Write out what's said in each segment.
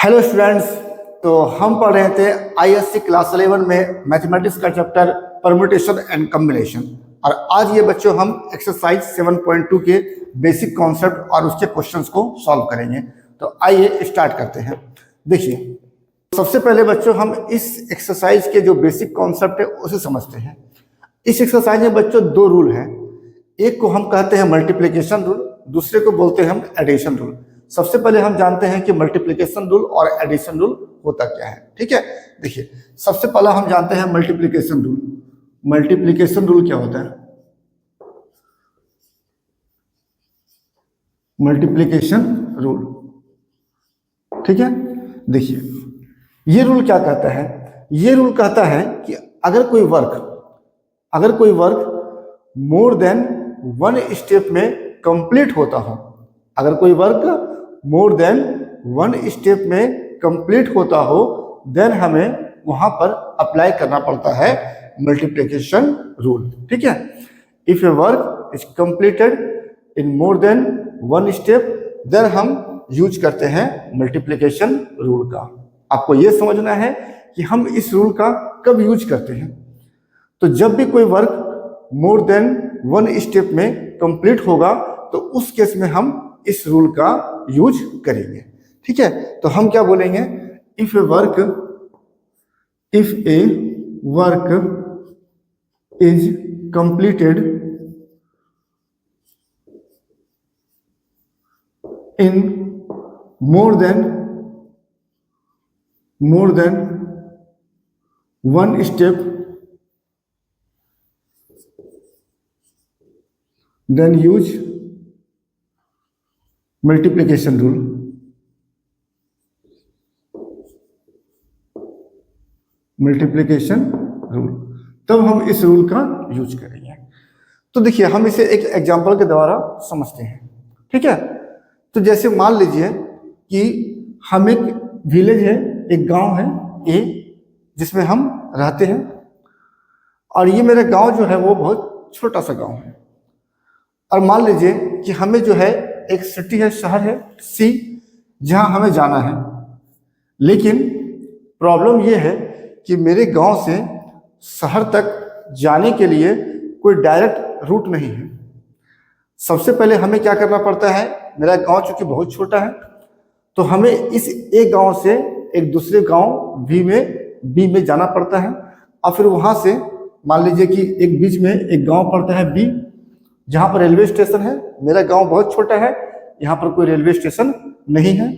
Hello students. तो हम पढ़ रहे थे आईएससी क्लास 11 में मैथमेटिक्स का चैप्टर परम्यूटेशन एंड कॉम्बिनेशन, और आज ये बच्चों हम एक्सरसाइज 7.2 के बेसिक कॉन्सेप्ट और उसके क्वेश्चंस को सॉल्व करेंगे। तो आइए स्टार्ट करते हैं। देखिए, सबसे पहले बच्चों हम इस एक्सरसाइज के जो बेसिक कॉन्सेप्ट है उसे समझते हैं। इस एक्सरसाइज में बच्चों दो रूल हैं। एक को हम कहते हैं मल्टीप्लिकेशन रूल, दूसरे को बोलते हैं हम एडिशन रूल। सबसे पहले हम जानते हैं कि मल्टीप्लिकेशन रूल और एडिशन रूल होता क्या है। ठीक है, देखिए सबसे पहला हम जानते हैं मल्टीप्लिकेशन रूल। मल्टीप्लिकेशन रूल क्या होता है? मल्टीप्लिकेशन रूल, ठीक है। देखिए ये रूल क्या कहता है? ये रूल कहता है कि अगर कोई work more than one step में कंप्लीट होता हो, अगर कोई work more than one step में कंप्लीट होता हो, देन हमें वहां पर अप्लाई करना पड़ता है मल्टीप्लिकेशन रूल। ठीक है, if a work is completed in more than one step, then हम यूज करते हैं मल्टीप्लिकेशन रूल का। आपको यह समझना है कि हम इस रूल का कब यूज करते हैं। तो जब भी कोई work more than one step में कंप्लीट होगा तो उस केस में हम इस रूल का यूज करेंगे। ठीक है, तो हम क्या बोलेंगे? If a work is completed in more than one step, then use multiplication rule। Multiplication rule, तब हम इस रूल का यूज करेंगे। तो देखिए हम इसे एक एग्जांपल के द्वारा समझते हैं। ठीक है, तो जैसे मान लीजिए कि हम एक विलेज है, एक गांव है ए, जिसमें हम रहते हैं, और ये मेरा गांव जो है वो बहुत छोटा सा गांव है। और मान लीजिए कि हमें जो है एक सिटी है, शहर है सी, जहां हमें जाना है। लेकिन प्रॉब्लम यह है कि मेरे गांव से शहर तक जाने के लिए कोई डायरेक्ट रूट नहीं है। सबसे पहले हमें क्या करना पड़ता है? मेरा गांव चूंकि बहुत छोटा है, तो हमें इस एक गांव से एक दूसरे गांव बी में जाना पड़ता है। और फिर वहां से मान लीजिए कि एक बीच में एक गांव पड़ता है बी, जहां पर रेलवे स्टेशन है। मेरा गांव बहुत छोटा है, यहाँ पर कोई रेलवे स्टेशन नहीं है।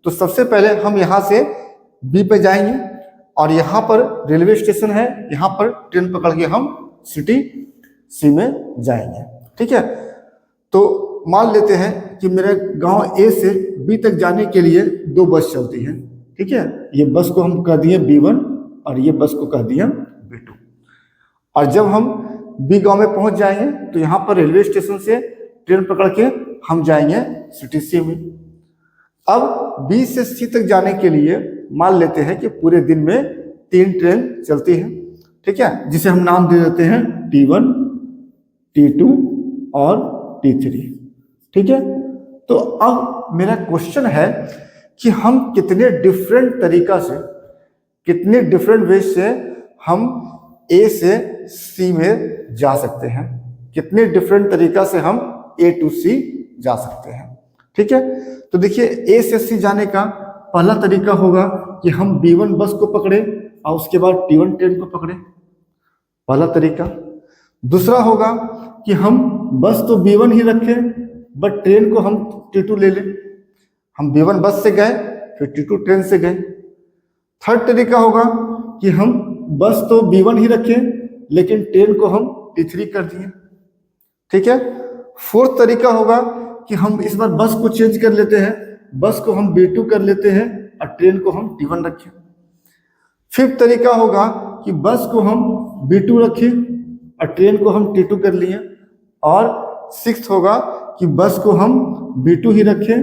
तो सबसे पहले हम यहाँ से बी पे जाएंगे, और यहाँ पर रेलवे स्टेशन है, यहाँ पर ट्रेन पकड़ के हम सिटी सी में जाएंगे। ठीक है, तो मान लेते हैं कि मेरे गांव ए से बी तक जाने के लिए दो बस चलती है। ठीक है, ये बस को हम कह दिए B1 और ये बस को कह दिए B2। और जब हम बी गांव में पहुंच जाएंगे तो यहाँ पर रेलवे स्टेशन से ट्रेन पकड़ के हम जाएंगे सिटी सी में। अब बी से सी तक जाने के लिए मान लेते हैं कि पूरे दिन में 3 ट्रेन चलती है। ठीक है, जिसे हम नाम दे देते हैं T1, T2 और T3। ठीक है, तो अब मेरा क्वेश्चन है कि हम कितने डिफरेंट वे से हम ए से सी में जा सकते हैं, कितने डिफरेंट तरीका से हम ए टू सी जा सकते हैं। ठीक है, तो देखिए ए से सी जाने का पहला तरीका होगा कि हम B1 बस को पकड़े और उसके बाद T1 ट्रेन को पकड़े, पहला तरीका। दूसरा होगा कि हम बस तो B1 ही रखें बट ट्रेन को हम T2 ले लें। हम B1 बस से गए फिर T2 ट्रेन से गए। थर्ड तरीका होगा कि हम बस तो B1 ही रखें लेकिन ट्रेन को हम T3 कर दिए। ठीक है, फोर्थ तरीका होगा कि हम इस बार बस को चेंज कर लेते हैं, बस को हम B2 कर लेते हैं और ट्रेन को हम T1 रखें। फिफ्थ तरीका होगा कि बस को हम B2 रखें और ट्रेन को हम T2 कर लिए। और सिक्स्थ होगा कि बस को हम B2 ही रखें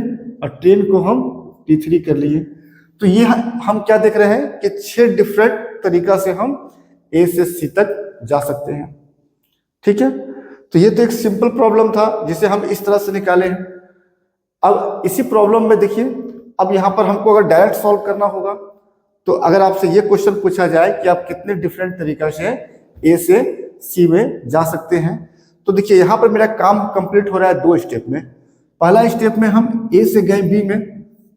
और ट्रेन को हम T3 कर लिए। तो ये हम क्या देख रहे हैं कि 6 डिफरेंट तरीका से हम ए से सी तक जा सकते हैं। ठीक है, तो ये तो एक सिंपल प्रॉब्लम था जिसे हम इस तरह से निकाले हैं। अब इसी प्रॉब्लम में देखिए अब यहाँ पर हमको अगर डायरेक्ट सॉल्व करना होगा, तो अगर आपसे ये क्वेश्चन पूछा जाए कि आप कितने डिफरेंट तरीका से ए से सी में जा सकते हैं, तो देखिए यहाँ पर मेरा काम कंप्लीट हो रहा है 2 स्टेप में। पहला स्टेप में हम ए से गए बी में,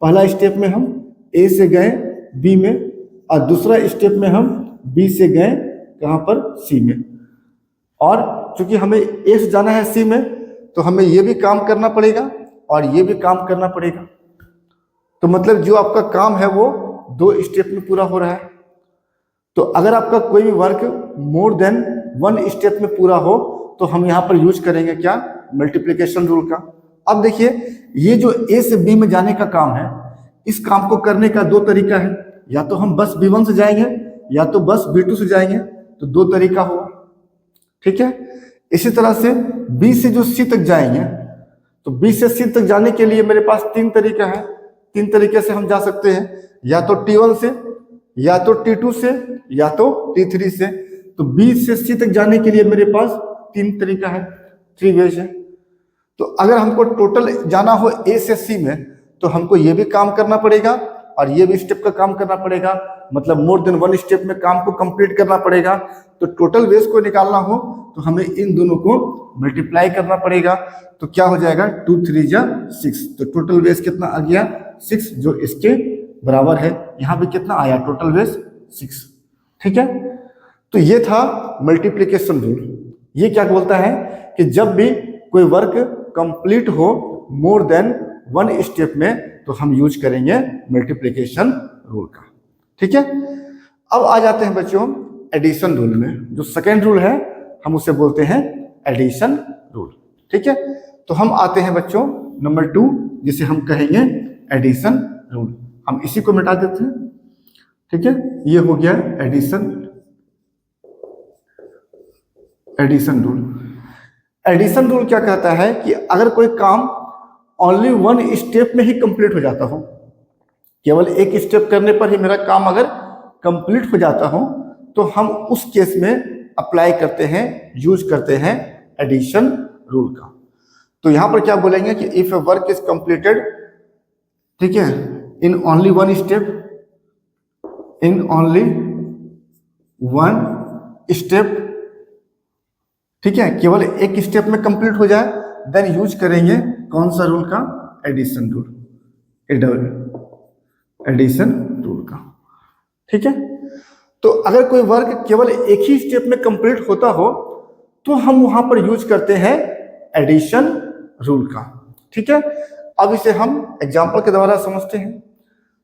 पहला स्टेप में हम ए से गए बी में, और दूसरा स्टेप में हम बी से गए कहाँ पर, सी में। और चूंकि हमें ए से जाना है सी में, तो हमें ये भी काम करना पड़ेगा और ये भी काम करना पड़ेगा। तो मतलब जो आपका काम है वो 2 स्टेप में पूरा हो रहा है। तो अगर आपका कोई भी वर्क मोर देन 1 स्टेप में पूरा हो, तो हम यहाँ पर यूज करेंगे क्या, मल्टीप्लिकेशन रूल का। अब देखिए ये जो ए से बी में जाने का काम है, इस काम को करने का 2 तरीका है। या तो हम बस B1 से जाएंगे या तो बस B2 से जाएंगे, तो 2 तरीका हुआ, ठीक है। इसी तरह से B से जो C तक जाएंगे, तो B से C तक जाने के लिए मेरे पास 3 तरीका है। 3 तरीके से हम जा सकते हैं, या तो T1 से, या तो T2 से, या तो T3 से। तो B से C तक जाने के लिए मेरे पास 3 तरीका है, 3 वेज है। तो अगर हमको टोटल जाना हो A से C में, तो हमको ये भी काम करना पड़ेगा और ये भी स्टेप का काम करना पड़ेगा, मतलब मोर देन 1 स्टेप में काम को कंप्लीट करना पड़ेगा। तो टोटल वेज को निकालना हो तो हमें इन दोनों को मल्टीप्लाई करना पड़ेगा। तो क्या हो जाएगा, 2 3 जा 6। तो टोटल वेज कितना आ गया, 6, जो इसके बराबर है। यहाँ भी कितना आया, टोटल वेज 6, ठीक है। तो ये था मल्टीप्लिकेशन रूल। ये क्या बोलता है कि जब भी कोई वर्क कंप्लीट हो मोर देन 1 स्टेप में, तो हम यूज करेंगे मल्टीप्लिकेशन रूल का, ठीक है। अब आ जाते हैं बच्चों एडिशन रूल में। जो सेकेंड रूल है हम उसे बोलते हैं एडिशन रूल, ठीक है। तो हम आते हैं बच्चों नंबर 2, जिसे हम कहेंगे एडिशन रूल। हम इसी को मिटा देते हैं, ठीक है। ये हो गया एडिशन रूल। एडिशन रूल क्या कहता है कि अगर कोई काम ओनली 1 स्टेप में ही कंप्लीट हो जाता हो, केवल 1 स्टेप करने पर ही मेरा काम अगर कंप्लीट हो जाता हो, तो हम उस केस में अप्लाई करते हैं, यूज करते हैं एडिशन रूल का। तो यहां पर क्या बोलेंगे कि if a work is completed, ठीक है, in only 1 step, in only 1 step, ठीक है, केवल 1 स्टेप में कंप्लीट हो जाए, देन यूज करेंगे कौन सा रूल का, एडिशन रूल, एडिशन रूल का, ठीक है। तो अगर कोई वर्क केवल 1 ही स्टेप में कंप्लीट होता हो, तो हम वहां पर यूज करते हैं एडिशन रूल का, ठीक है। अब इसे हम एग्जांपल के द्वारा समझते हैं।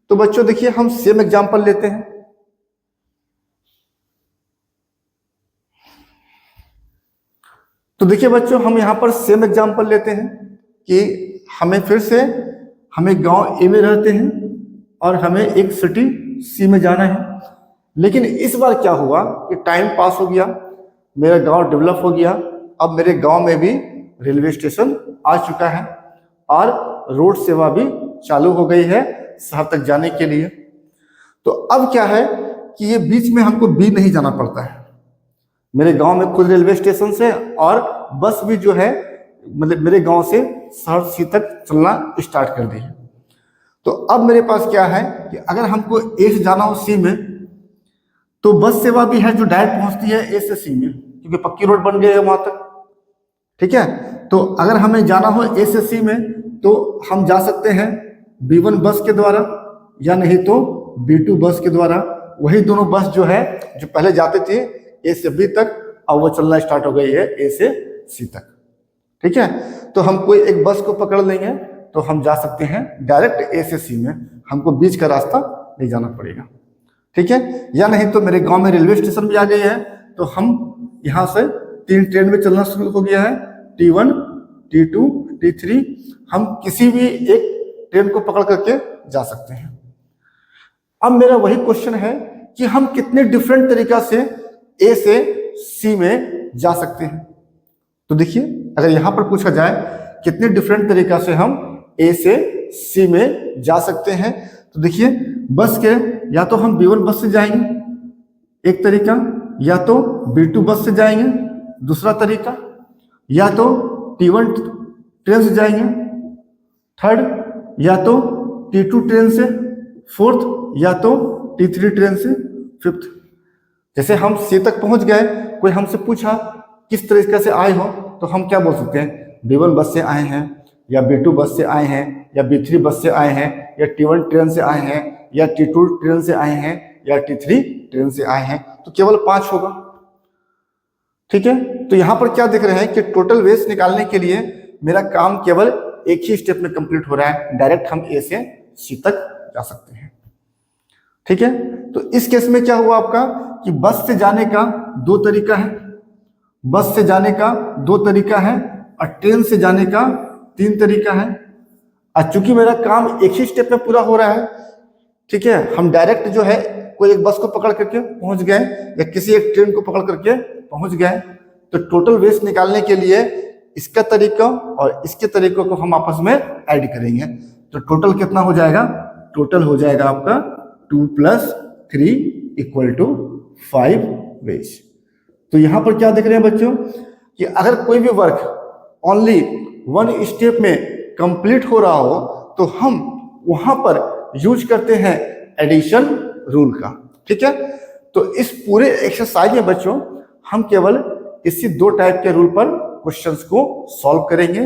तो बच्चों देखिए हम सेम एग्जांपल लेते हैं। तो देखिए बच्चों हम यहां पर सेम एग्जांपल लेते हैं कि हमें गांव ए में रहते हैं और हमें एक सिटी सी में जाना है। लेकिन इस बार क्या हुआ कि टाइम पास हो गया, मेरा गांव डेवलप हो गया, अब मेरे गांव में भी रेलवे स्टेशन आ चुका है और रोड सेवा भी चालू हो गई है शहर तक जाने के लिए। तो अब क्या है कि ये बीच में हमको बी नहीं जाना पड़ता है, मेरे गांव में खुद रेलवे स्टेशन से और बस भी जो है मतलब मेरे गांव से शहर सी तक चलना स्टार्ट कर दी है। तो अब मेरे पास क्या है कि अगर हमको ए से जाना हो सी में, तो बस सेवा भी है जो डायरेक्ट पहुंचती है ए से सी में, क्योंकि पक्की रोड बन गई है वहां तक, ठीक है। तो अगर हमें जाना हो ए से सी में, तो हम जा सकते हैं B1 बस के द्वारा या नहीं तो B2 बस के द्वारा। वही दोनों बस जो है जो पहले जाते थे ए से बी तक, अब वो चलना स्टार्ट हो गई है ए से सी तक, ठीक है। तो हम कोई एक बस को पकड़ लेंगे तो हम जा सकते हैं डायरेक्ट ए से सी में, हमको बीच का रास्ता नहीं जाना पड़ेगा, ठीक है। या नहीं तो मेरे गांव में रेलवे स्टेशन भी आ गई है, तो हम यहाँ से 3 ट्रेन में चलना शुरू हो गया है, T1, T2, T3। हम किसी भी एक ट्रेन को पकड़ करके जा सकते हैं। अब मेरा वही क्वेश्चन है कि हम कितने डिफरेंट तरीका से ए से सी में जा सकते हैं। तो देखिए अगर यहां पर पूछा जाए कितने डिफरेंट तरीका से हम ए से सी में जा सकते हैं, तो देखिए बस के या तो हम B1 बस से जाएंगे एक तरीका, या तो B2 बस से जाएंगे दूसरा तरीका, या तो T1 ट्रेन से जाएंगे थर्ड, या तो T2 ट्रेन से फोर्थ या तो T3 ट्रेन से फिफ्थ। जैसे हम सी तक पहुंच गए, कोई हमसे पूछा किस तरीके से आए हो, तो हम क्या बोल सकते हैं, B1 बस से आए हैं, या B2 बस से आए हैं, या B3 बस से आए हैं, या T1 ट्रेन से आए हैं, या T2 ट्रेन से आए हैं, या T3 ट्रेन से आए हैं। तो केवल 5 होगा। ठीक है, तो यहां पर क्या देख रहे हैं कि टोटल वेस्ट निकालने के लिए मेरा काम केवल एक ही स्टेप में कंप्लीट हो रहा है, डायरेक्ट हम ए से सी तक जा सकते हैं। ठीक है, तो इस केस में क्या हुआ आपका कि बस से जाने का 2 तरीका है, बस से जाने का 2 तरीका है, और ट्रेन से जाने का 3 तरीका है। और चूंकि मेरा काम एक ही स्टेप में पूरा हो रहा है, ठीक है, हम डायरेक्ट जो है कोई एक बस को पकड़ करके पहुंच गए या किसी एक ट्रेन को पकड़ करके पहुंच गए, तो टोटल वेस्ट निकालने के लिए इसका तरीका और इसके तरीकों को हम आपस में ऐड करेंगे। तो टोटल कितना हो जाएगा, टोटल हो जाएगा आपका 2 + 3 = 5 वेज। तो यहां पर क्या देख रहे हैं बच्चों कि अगर कोई भी वर्क ओनली 1 स्टेप में कंप्लीट हो रहा हो तो हम वहां पर यूज करते हैं एडिशन रूल का। ठीक है, तो इस पूरे एक्सरसाइज में बच्चों हम केवल इसी 2 टाइप के रूल पर क्वेश्चंस को सॉल्व करेंगे,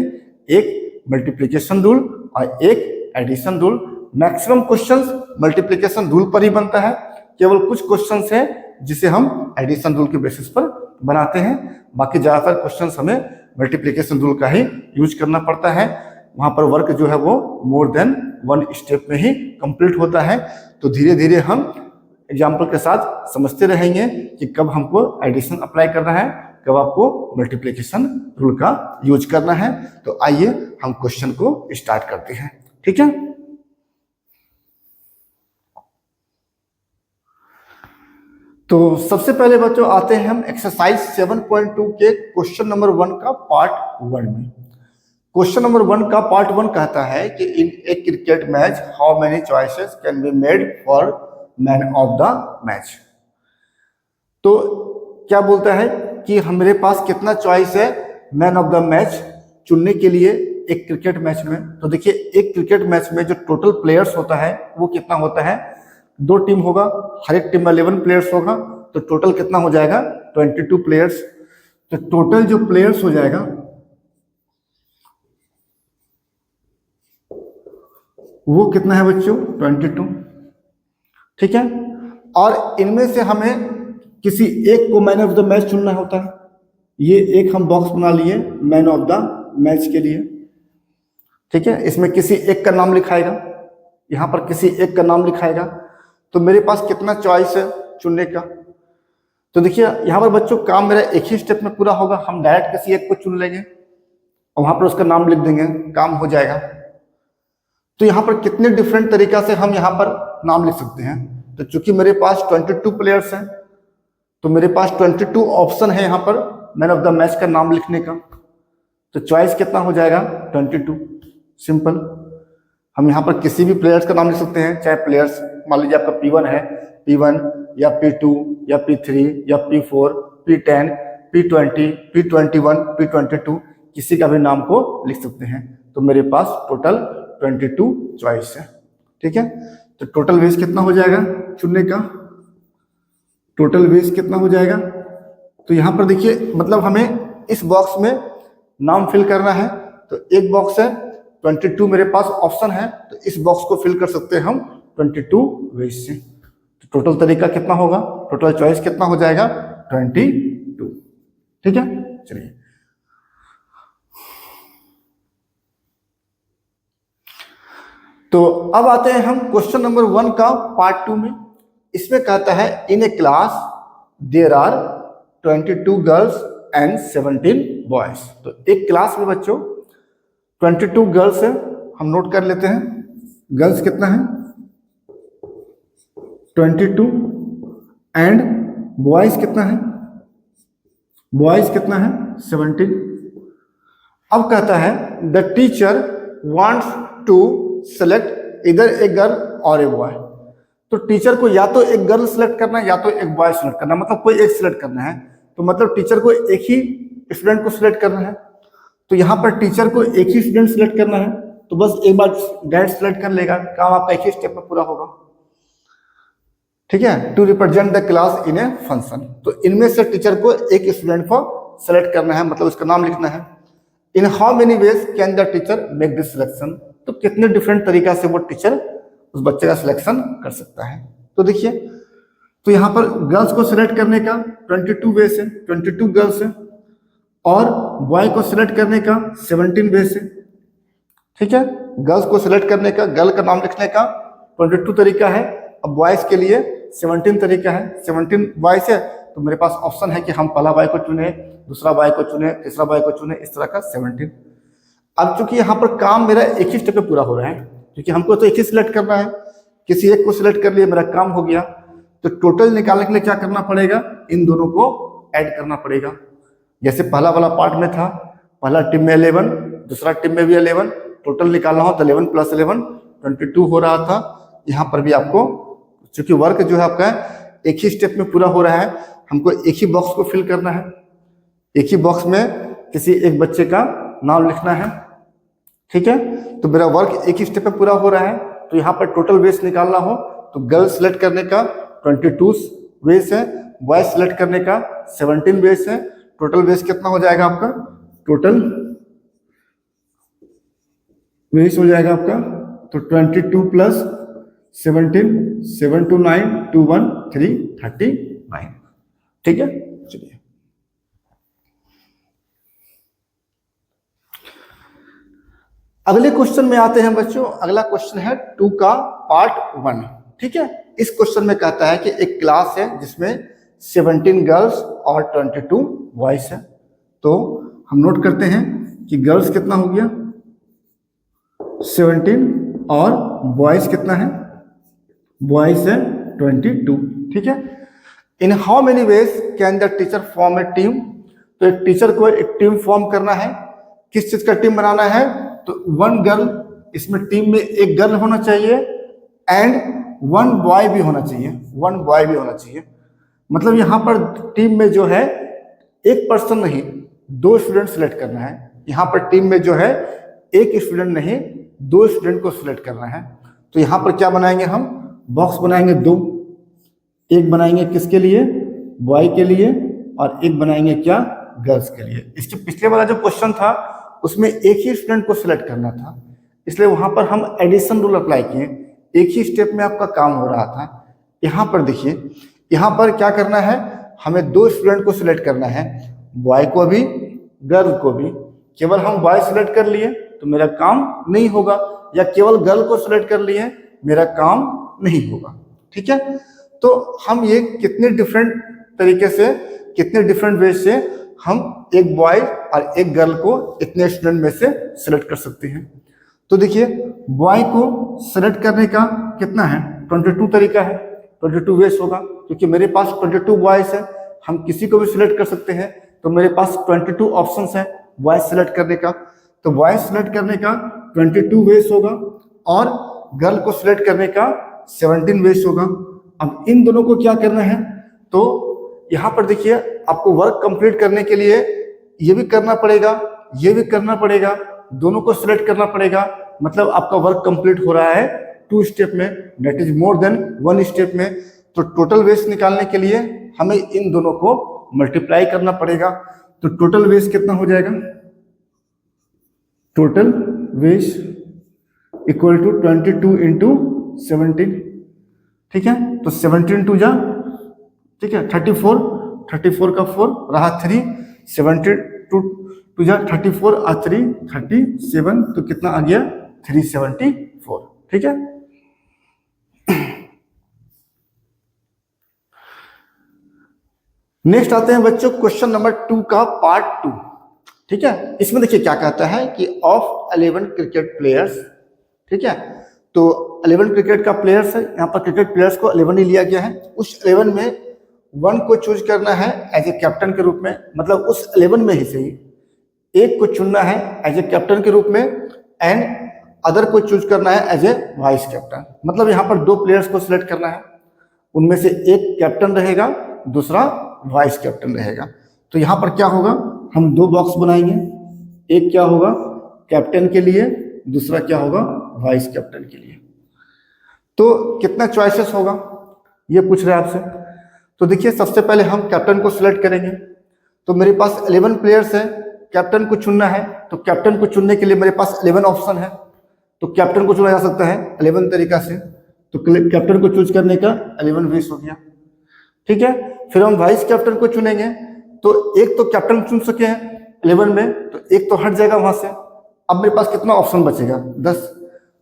एक मल्टीप्लिकेशन रूल और एक addition rule. Maximum questions multiplication rule पर ही बनता है, केवल कुछ क्वेश्चंस हैं जिसे हम एडिशन रूल के बेसिस पर बनाते हैं, बाकी ज्यादातर क्वेश्चंस हमें मल्टीप्लिकेशन रूल का ही यूज करना पड़ता है। वहां पर वर्क जो है वो मोर देन 1 स्टेप में ही कंप्लीट होता है। तो धीरे धीरे हम एग्जाम्पल के साथ समझते रहेंगे कि कब हमको एडिशन अप्लाई करना है, कब आपको मल्टीप्लिकेशन रूल का यूज करना है। तो आइए हम क्वेश्चन को स्टार्ट करते हैं। ठीक है, तो सबसे पहले बच्चों आते हैं हम एक्सरसाइज 7.2 के क्वेश्चन नंबर 1 का पार्ट 1 में। क्वेश्चन नंबर 1 का पार्ट 1 कहता है कि in a cricket match how many choices can be made for man of the match. तो क्या बोलता है कि हमारे पास कितना चॉइस है मैन ऑफ द मैच चुनने के लिए एक क्रिकेट मैच में। तो देखिए एक क्रिकेट मैच में जो टोटल प्लेयर्स होता है वो कितना होता है, 2 टीम होगा, हर एक टीम में 11 प्लेयर्स होगा, तो टोटल कितना हो जाएगा 22 प्लेयर्स। तो टोटल जो प्लेयर्स हो जाएगा वो कितना है बच्चों 22। ठीक है, और इनमें से हमें किसी एक को मैन ऑफ द मैच चुनना होता है। ये एक हम बॉक्स बना लिए मैन ऑफ द मैच के लिए। ठीक है, इसमें किसी एक का नाम लिखाएगा, यहां पर किसी एक का नाम लिखाएगा। तो मेरे पास कितना चॉइस है चुनने का। तो देखिए यहां पर बच्चों काम मेरा एक ही स्टेप में पूरा होगा, हम डायरेक्ट किसी एक को चुन लेंगे और वहां पर उसका नाम लिख देंगे, काम हो जाएगा। तो यहाँ पर कितने डिफरेंट तरीका से हम यहाँ पर नाम लिख सकते हैं। तो चूंकि मेरे पास 22 प्लेयर्स हैं तो मेरे पास 22 ऑप्शन है यहाँ पर मैन ऑफ द मैच का नाम लिखने का। तो चॉइस कितना हो जाएगा 22। सिंपल, हम यहाँ पर किसी भी प्लेयर्स का नाम लिख सकते हैं, चाहे प्लेयर्स मान लीजिए आपका P1 है, P1 या P2 या P3 या P4 P10 P20 P21 P22 किसी का भी नाम को लिख सकते हैं। तो मेरे पास टोटल 22 चॉइस है। ठीक है, तो टोटल वेज कितना हो जाएगा चुनने का, टोटल वेज कितना हो जाएगा। तो यहां पर देखिए मतलब हमें इस बॉक्स में नाम फिल करना है। तो एक बॉक्स है 22 मेरे पास ऑप्शन है, तो इस बॉक्स को फिल कर सकते हैं हम 22 वेज से। तो टोटल तरीका कितना होगा, टोटल चॉइस कितना हो जाएगा 22। ठीक है, चलिए तो अब आते हैं हम क्वेश्चन नंबर 1 का पार्ट 2 में। इसमें कहता है in a class there are 22 girls and 17 boys. तो एक क्लास में बच्चों 22 गर्ल्स है, हम नोट कर लेते हैं। गर्ल्स कितना है 22 एंड बॉयज कितना है, बॉयज कितना है 17। अब कहता है the teacher wants to select इधर ए गर्ल और ए बॉय। तो टीचर को या तो एक गर्ल सेलेक्ट करना है या तो एक बॉय सेलेक्ट करना है, मतलब कोई एक सिलेक्ट करना है। तो मतलब टीचर को एक ही स्टूडेंट को सिलेक्ट करना है। तो यहां पर टीचर को एक ही स्टूडेंट सिलेक्ट करना है, तो बस एक बार डायरेक्ट सेलेक्ट कर लेगा, काम आपका एक ही स्टेप में पूरा होगा। ठीक है, to represent the class in a function, तो इनमें से टीचर को एक स्टूडेंट को सेलेक्ट करना है, मतलब उसका नाम लिखना है। In how many ways can the teacher make this selection, तो कितने डिफरेंट तरीका से वो टीचर उस बच्चे का सिलेक्शन कर सकता है। तो देखिए, तो यहाँ पर गर्ल्स को सिलेक्ट करने का 22 वेज है, 22 गर्ल्स है, और बॉय को सिलेक्ट करने का 17 वेज है। ठीक है, गर्ल्स को सिलेक्ट करने का, गर्ल का नाम लिखने का 22 तरीका है, अब बॉयज के लिए 17 तरीका है। 17 बॉयज है तो मेरे पास ऑप्शन है कि हम पहला बॉय को चुने, दूसरा बॉय को चुने, तीसरा बॉय को चुने, इस तरह का 17। अब चूंकि यहाँ पर काम मेरा एक ही स्टेप पे पूरा हो रहा है, क्योंकि हमको तो एक ही सिलेक्ट करना है, किसी एक को सिलेक्ट कर लिया, मेरा काम हो गया। तो टोटल निकालने के लिए क्या करना पड़ेगा, इन दोनों को ऐड करना पड़ेगा। जैसे पहला वाला पार्ट में था, पहला टीम में 11, दूसरा टीम में भी 11, टोटल निकालना हो तो 11 + 11 22 हो रहा था। यहाँ पर भी आपको, चूंकि वर्क जो है आपका एक ही स्टेप में पूरा हो रहा है, हमको एक ही बॉक्स को फिल करना है, एक ही बॉक्स में किसी एक बच्चे का नाम लिखना है। ठीक है, तो मेरा वर्क एक ही स्टेप में पूरा हो रहा है। तो यहाँ पर टोटल वेज निकालना हो तो गर्ल सिलेक्ट करने का 22 वेज है, बॉय सिलेक्ट करने का 17 वेज है। टोटल वेज कितना हो जाएगा आपका, टोटल वेज हो जाएगा आपका, तो 22 + 17, 7 2 9 2 1 3 39। ठीक है, चलिए अगले क्वेश्चन में आते हैं बच्चों। अगला क्वेश्चन है 2 का पार्ट 1। ठीक है, इस क्वेश्चन में कहता है कि एक क्लास है जिसमें 17 गर्ल्स और 22 बॉयज है। तो हम नोट करते हैं कि गर्ल्स कितना हो गया 17 और बॉयज कितना है, बॉयज है 22। ठीक है, in how many ways can the teacher form A team, तो एक टीचर को एक टीम फॉर्म करना है। किस चीज का टीम बनाना है, तो 1 गर्ल, इसमें टीम में एक गर्ल होना चाहिए एंड 1 बॉय भी होना चाहिए, 1 बॉय भी होना चाहिए। मतलब यहाँ पर टीम में जो है एक पर्सन नहीं 2 स्टूडेंट सिलेक्ट करना है। यहाँ पर टीम में जो है एक स्टूडेंट नहीं 2 स्टूडेंट को सिलेक्ट करना है। तो यहाँ पर क्या बनाएंगे, हम बॉक्स बनाएंगे 2, एक बनाएंगे किसके लिए, बॉय के लिए, और एक बनाएंगे क्या, गर्ल्स के लिए। इसके पिछले वाला जो क्वेश्चन था उसमें एक ही स्टूडेंट को सिलेक्ट करना था, इसलिए वहां पर हम एडिशन रूल अप्लाई किए, एक ही स्टेप में आपका काम हो रहा था। यहाँ पर देखिए, यहाँ पर क्या करना है, हमें 2 स्टूडेंट को सिलेक्ट करना है, बॉय को भी गर्ल को भी। केवल हम बॉय सिलेक्ट कर लिए तो मेरा काम नहीं होगा, या केवल गर्ल को सिलेक्ट कर लिए मेरा काम नहीं होगा। ठीक है, तो हम ये कितने डिफरेंट तरीके से, कितने डिफरेंट वे से हम एक बॉय और एक गर्ल को इतने स्टूडेंट में से सिलेक्ट कर सकते हैं। तो देखिए, बॉय को सिलेक्ट करने का कितना है, 22 तरीका है, 22 वेज होगा, क्योंकि मेरे पास 22 बॉयज है, हम किसी को भी सिलेक्ट कर सकते हैं। तो मेरे पास 22 ऑप्शंस है बॉयज सिलेक्ट करने का, तो बॉयज सिलेक्ट करने का 22 वेज होगा, और गर्ल को सिलेक्ट करने का 17 वेज होगा। अब इन दोनों को क्या करना है, तो यहाँ पर देखिए, आपको वर्क कंप्लीट करने के लिए ये भी करना पड़ेगा, ये भी करना पड़ेगा, दोनों को सिलेक्ट करना पड़ेगा। मतलब आपका वर्क कंप्लीट हो रहा है 2 स्टेप में, that is more than 1 step में। तो टोटल वेज निकालने के लिए हमें इन दोनों को मल्टीप्लाई करना पड़ेगा। तो टोटल वेज कितना हो जाएगा, टोटल वेज इक्वल टू 22 × 17। ठीक है, तो 17 2 जा, ठीक है 34, 34 का 4 रहा 3, 72 2 जा 34 और 3 37, तो कितना आ गया 374। ठीक है, नेक्स्ट आते हैं बच्चों क्वेश्चन नंबर 2 का पार्ट 2। ठीक है, इसमें देखिए क्या कहता है कि ऑफ 11 क्रिकेट प्लेयर्स। ठीक है, तो 11 क्रिकेट का प्लेयर्स है, यहाँ पर क्रिकेट प्लेयर्स को 11 ही लिया गया है। उस 11 में 1 को चूज करना है एज ए कैप्टन के रूप में, मतलब उस 11 में ही से ही एक को चुनना है एज ए कैप्टन के रूप में, एंड अदर को चूज करना है एज ए वाइस कैप्टन। मतलब यहाँ पर 2 प्लेयर्स को सिलेक्ट करना है, उनमें से एक कैप्टन रहेगा, दूसरा वाइस कैप्टन रहेगा। तो यहाँ पर क्या होगा, हम 2 बॉक्स बनाएंगे, एक क्या होगा कैप्टन के लिए, दूसरा क्या होगा वाइस कैप्टन के लिए। तो कितना चॉइसेस होगा ये पूछ रहे हैं आपसे। तो देखिए सबसे पहले हम कैप्टन को सिलेक्ट करेंगे। तो मेरे पास 11 प्लेयर्स है, कैप्टन को चुनना है। तो कैप्टन को चुनने के लिए मेरे पास 11 ऑप्शन है। तो कैप्टन को चुना जा सकता है 11 तरीका से। तो कैप्टन को चूज करने का 11 वेज हो गया, ठीक है। फिर हम वाइस कैप्टन को चुनेंगे। तो एक तो कैप्टन चुन सके हैं 11 में, तो एक तो हट जाएगा वहां से। अब मेरे पास कितना ऑप्शन बचेगा 10।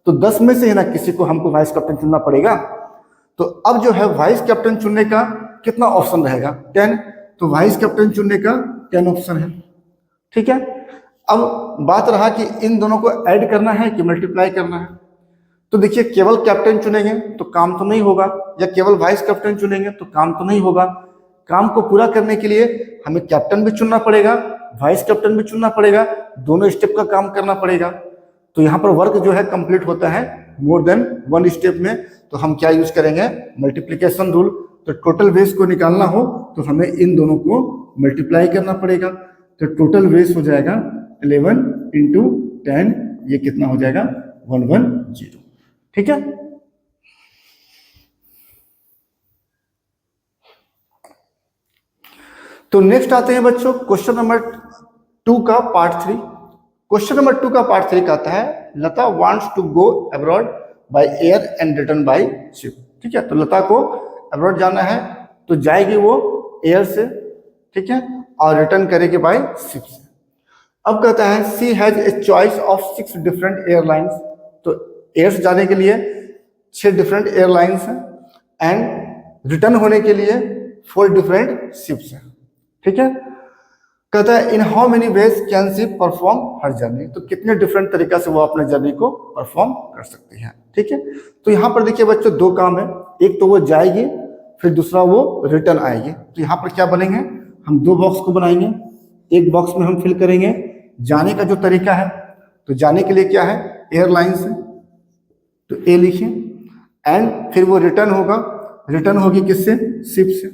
तो 10 में से है ना किसी को हमको वाइस कैप्टन चुनना पड़ेगा। तो अब जो है वाइस कैप्टन चुनने का कितना ऑप्शन रहेगा 10। तो वाइस कैप्टन चुनने का 10 ऑप्शन है, ठीक है। अब बात रहा कि इन दोनों को ऐड करना है कि मल्टीप्लाई करना है। तो देखिए केवल कैप्टन चुनेंगे तो काम तो नहीं होगा, या केवल वाइस कैप्टन चुनेंगे तो काम तो नहीं होगा। काम को पूरा करने के लिए हमें कैप्टन भी चुनना पड़ेगा, वाइस कैप्टन भी चुनना पड़ेगा, दोनों स्टेप का काम करना पड़ेगा। तो यहाँ पर वर्क जो है कंप्लीट होता है मोर देन 1 स्टेप में। तो हम क्या यूज करेंगे मल्टीप्लीकेशन रूल। तो टोटल वेज को निकालना हो तो हमें इन दोनों को मल्टीप्लाई करना पड़ेगा। तो टोटल वेज हो जाएगा 11 इंटू 10, ये कितना हो जाएगा 110, ठीक है। तो नेक्स्ट आते हैं बच्चों क्वेश्चन नंबर 2 का पार्ट 3। क्वेश्चन नंबर 2 का पार्ट 3 कहता है Lata wants to go abroad by air and return by ship, ठीक है। तो लता को अब्रॉड जाना है तो जाएगी वो एयर से, ठीक है, और रिटर्न करेगी बाय शिप से। अब कहता है C has a choice of 6 different airlines. तो एयर से जाने के लिए 6 डिफरेंट एयरलाइंस हैं एंड रिटर्न होने के लिए 4 डिफरेंट शिप्स हैं, ठीक है। कहता है in how many ways can see perform her journey. तो कितने डिफरेंट तरीका से वो अपने जर्नी को परफॉर्म कर सकती है, ठीक है। तो यहाँ पर देखिए बच्चों 2 काम है, एक तो वो जाएगी फिर दूसरा वो रिटर्न आएगी। तो यहाँ पर क्या बनेंगे हम 2 बॉक्स को बनाएंगे। एक बॉक्स में हम फिल करेंगे जाने का जो तरीका है। तो जाने के लिए क्या है एयरलाइंस है, तो ए लिखिए। एंड फिर वो रिटर्न होगा, रिटर्न होगी किससे शिप से,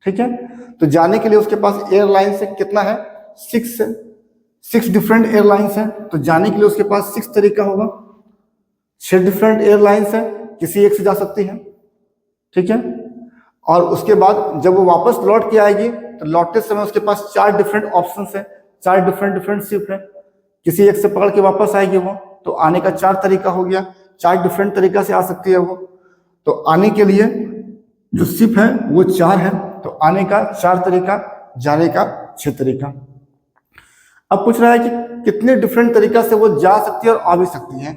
ठीक है। तो जाने के लिए उसके पास एयरलाइन से कितना है 6 है, 6 डिफरेंट एयरलाइंस है। तो जाने के लिए उसके पास 6 तरीका होगा, 6 डिफरेंट एयरलाइंस है, किसी एक से जा सकती है, ठीक है। और उसके बाद जब वो वापस लौट के आएगी तो लौटते समय उसके पास 4 डिफरेंट ऑप्शंस है, 4 डिफरेंट शिप है। किसी एक से पकड़ के वापस आएगी वो, तो आने का 4 तरीका हो गया, 4 डिफरेंट तरीका से आ सकती है वो। तो आने के लिए जो शिप है वो 4 है, तो आने का 4 तरीका, जाने का 6 तरीका। अब पूछ रहा है कि कितने डिफरेंट तरीका से वो जा सकती है और आ भी सकती है।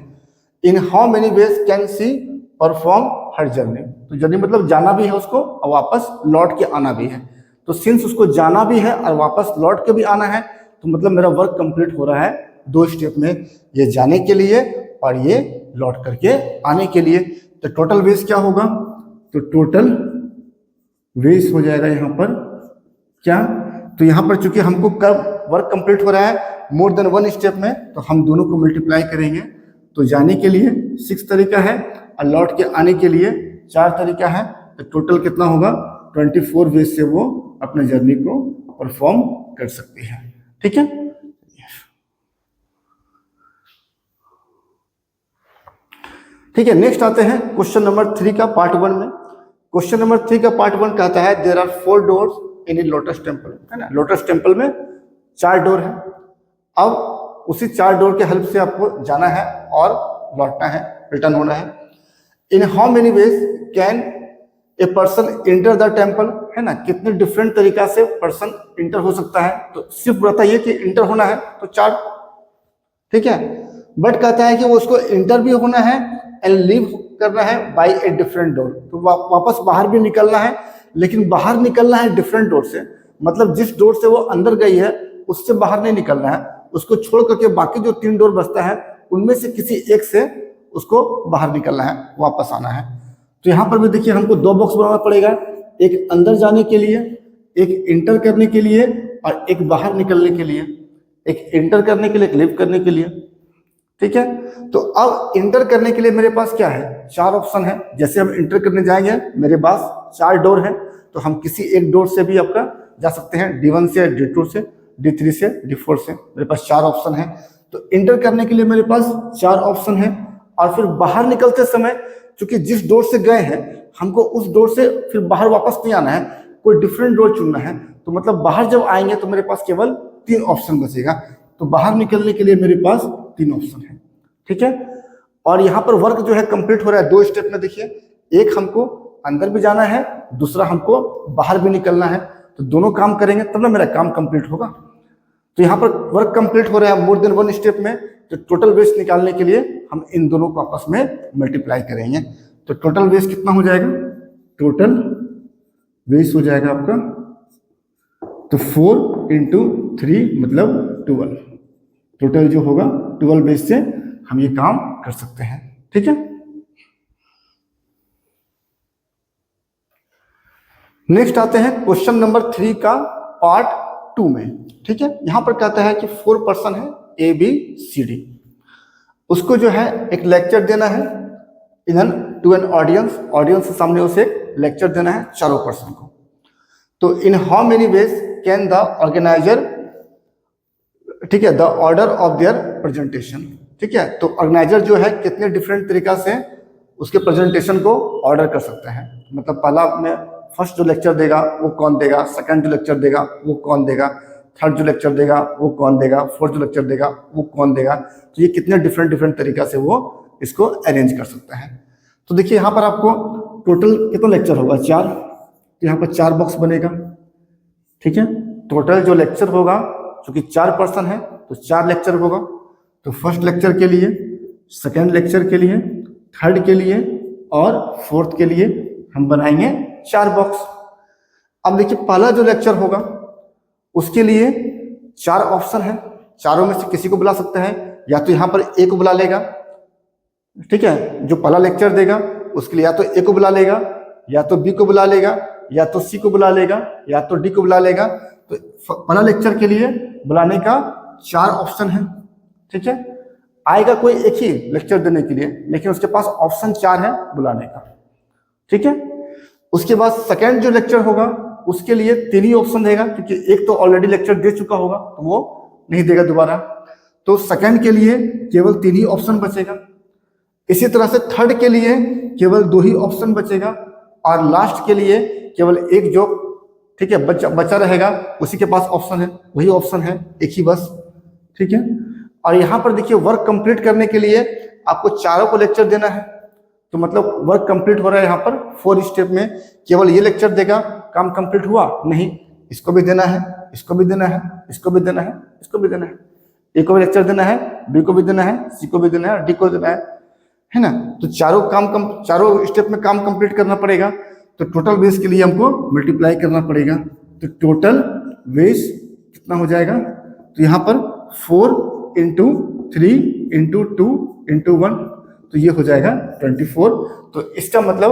In how many ways can see perform her journey. तो जर्नी मतलब जाना भी है उसको और वापस लौट के आना भी है। तो सिंस उसको जाना भी है और वापस लौट के भी आना है, तो मतलब मेरा वर्क कंप्लीट हो रहा है 2 स्टेप में, ये जाने के लिए और ये लौट करके आने के लिए। तो टोटल वेज क्या होगा, तो टोटल वेज हो जाएगा यहाँ पर क्या, तो यहाँ पर चूंकि हमको कब वर्क कंप्लीट हो रहा है मोर देन 1 स्टेप में, तो हम दोनों को मल्टीप्लाई करेंगे। तो जाने के लिए 6 तरीका है और लौट के आने के लिए 4 तरीका है। तो टोटल कितना होगा 24 वेज से वो अपने जर्नी को परफॉर्म कर सकती है, ठीक है। ठीक है, नेक्स्ट आते हैं क्वेश्चन नंबर 3 का पार्ट 1 में। क्वेश्चन नंबर 3 का पार्ट 1 कहता है there are 4 doors in a lotus temple, है ना। लोटस टेम्पल में 4 डोर है। अब उसी 4 डोर के हेल्प से आपको जाना है और लौटना है, रिटर्न होना है। In how many ways can a person enter the temple, है ना। कितने डिफरेंट तरीका से पर्सन इंटर हो सकता है। तो सिर्फ बताइए कि इंटर होना है तो 4, ठीक है। बट कहता है कि वो उसको इंटर भी होना है एंड लीव करना है बाय ए डिफरेंट डोर। तो वापस बाहर भी निकलना है, लेकिन बाहर निकलना है डिफरेंट डोर से। मतलब जिस डोर से वो अंदर गई है उससे बाहर नहीं निकलना है, उसको छोड़ करके बाकी जो 3 डोर बचता है उनमें से किसी एक से उसको बाहर निकलना है, वापस आना है। तो यहाँ पर भी देखिए हमको 2 बॉक्स बनाना पड़ेगा, एक अंदर जाने के लिए, एक इंटर करने के लिए और एक बाहर निकलने के लिए। एक इंटर करने के लिए, एक लीव करने के लिए, ठीक है। तो अब इंटर करने के लिए मेरे पास क्या है 4 ऑप्शन है। जैसे हम इंटर करने जाएंगे मेरे पास 4 डोर है, तो हम किसी एक डोर से भी आपका जा सकते हैं, D1 से, D2 से, D3 से, D4 से। मेरे पास 4 ऑप्शन है। तो इंटर करने के लिए मेरे पास 4 ऑप्शन है, और फिर बाहर निकलते समय क्योंकि जिस डोर से गए हैं हमको उस डोर से फिर बाहर वापस नहीं आना है, कोई डिफरेंट डोर चुनना है। तो मतलब बाहर जब आएंगे तो मेरे पास केवल 3 ऑप्शन बचेगा। तो बाहर निकलने के लिए मेरे पास 3 ऑप्शन है, ठीक है। और यहाँ पर वर्क जो है कंप्लीट हो रहा है 2 स्टेप में। देखिए, एक हमको अंदर भी जाना है, दूसरा हमको बाहर भी निकलना है। तो दोनों काम करेंगे तब ना मेरा काम कंप्लीट होगा। तो यहाँ पर वर्क कंप्लीट हो रहा है मोर देन 1 स्टेप में। तो टोटल वेस्ट निकालने के लिए हम इन दोनों को आपस में मल्टीप्लाई करेंगे। तो टोटल वेस्ट कितना हो जाएगा, टोटल वेस्ट हो जाएगा आपका, तो 4 इंटू 3 मतलब 12। टोटल जो होगा 12 वेस्ट से हम ये काम कर सकते हैं, ठीक है। नेक्स्ट आते हैं क्वेश्चन नंबर 3 का पार्ट 2 में, ठीक है। यहां पर कहता है कि 4 पर्सन है ABCD, उसको जो है एक लेक्चर देना है टू एन ऑडियंस के सामने उसे एक लेक्चर देना है चारों पर्सन को। तो in how many ways can the organiser, ठीक है, the order of their presentation, ठीक है। तो ऑर्गेनाइजर जो है कितने डिफरेंट तरीका से उसके प्रेजेंटेशन को ऑर्डर कर सकते हैं। मतलब पहला में फर्स्ट जो लेक्चर देगा वो कौन देगा, सेकंड जो लेक्चर देगा वो कौन देगा, थर्ड जो लेक्चर देगा वो कौन देगा, फोर्थ जो लेक्चर देगा वो कौन देगा। तो ये कितने डिफरेंट तरीका से वो इसको अरेंज कर सकता है। तो देखिए यहाँ पर आपको टोटल कितना लेक्चर होगा, 4। तो यहाँ पर 4 बॉक्स बनेगा, ठीक है। टोटल जो लेक्चर होगा, क्योंकि 4 पर्सन है तो 4 लेक्चर होगा। तो फर्स्ट लेक्चर के लिए, सेकेंड लेक्चर के लिए, थर्ड के लिए और फोर्थ के लिए हम बनाएंगे 4 बॉक्स। अब देखिए पहला जो लेक्चर होगा उसके लिए 4 ऑप्शन है, चारों में से किसी को बुला सकते हैं। या तो यहाँ पर A को बुला लेगा, ठीक है, जो पहला लेक्चर देगा उसके लिए या तो A को बुला लेगा, या तो B को बुला लेगा, या तो C को बुला लेगा, या तो D को बुला लेगा। तो पहला लेक्चर के लिए बुलाने का 4 ऑप्शन है, ठीक है। आएगा कोई एक ही लेक्चर देने के लिए, लेकिन उसके पास ऑप्शन 4 है बुलाने का, ठीक है। उसके बाद सेकेंड जो लेक्चर होगा उसके लिए 3 ही ऑप्शन देगा, क्योंकि एक तो ऑलरेडी लेक्चर दे चुका होगा तो वो नहीं देगा दोबारा। तो सेकेंड के लिए केवल 3 ही ऑप्शन बचेगा। इसी तरह से थर्ड के लिए केवल 2 ही ऑप्शन बचेगा, और लास्ट के लिए केवल एक जो, ठीक है, बचा रहेगा उसी के पास ऑप्शन है, वही ऑप्शन है एक ही बस, ठीक है। और यहाँ पर देखिए वर्क कंप्लीट करने के लिए आपको चारों को लेक्चर देना है। तो मतलब वर्क कंप्लीट हो रहा है यहाँ पर 4 स्टेप में। केवल ये लेक्चर देगा, काम कंप्लीट हुआ नहीं, इसको भी देना है, इसको भी देना है, इसको भी देना है, इसको भी देना है, ए को भी लेक्चर देना है, बी को भी देना है, सी को भी देना है, डी को देना है ना। तो चारों स्टेप में काम कंप्लीट करना पड़ेगा। तो टोटल वेज के लिए हमको मल्टीप्लाई करना पड़ेगा। तो टोटल वेज कितना हो जाएगा, तो यहाँ पर 4 इंटू 3 इंटू 2 इंटू 1, तो ये हो जाएगा 24। तो इसका मतलब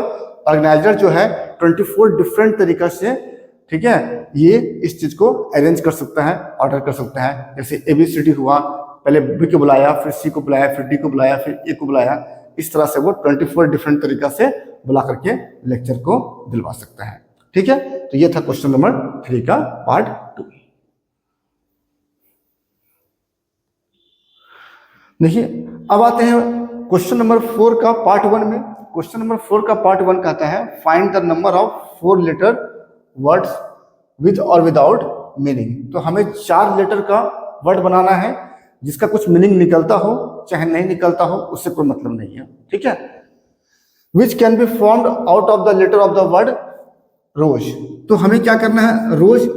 ऑर्गेनाइजर जो है 24 डिफरेंट तरीका से, ठीक है, ये इस चीज को अरेंज कर सकता है, ऑर्डर कर सकता है। जैसे ABCD हुआ, पहले B को बुलाया, फिर C को बुलाया, फिर D को बुलाया, फिर A को बुलाया। इस तरह से वो 24 डिफरेंट तरीका से बुला करके लेक्चर को दिलवा सकता है, ठीक है। तो ये था क्वेश्चन नंबर 3 का पार्ट 2। देखिए अब आते हैं क्वेश्चन नंबर 4 का पार्ट 1 में। क्वेश्चन नंबर 4 का पार्ट 1 कहता है find the number of 4 letter words with और विदाउट मीनिंग। तो हमें 4 लेटर का वर्ड बनाना है जिसका कुछ मीनिंग निकलता हो चाहे नहीं निकलता हो, उससे कोई मतलब नहीं है, ठीक है। Which can be formed out of the letter of the word rose. तो हमें क्या करना है, रोज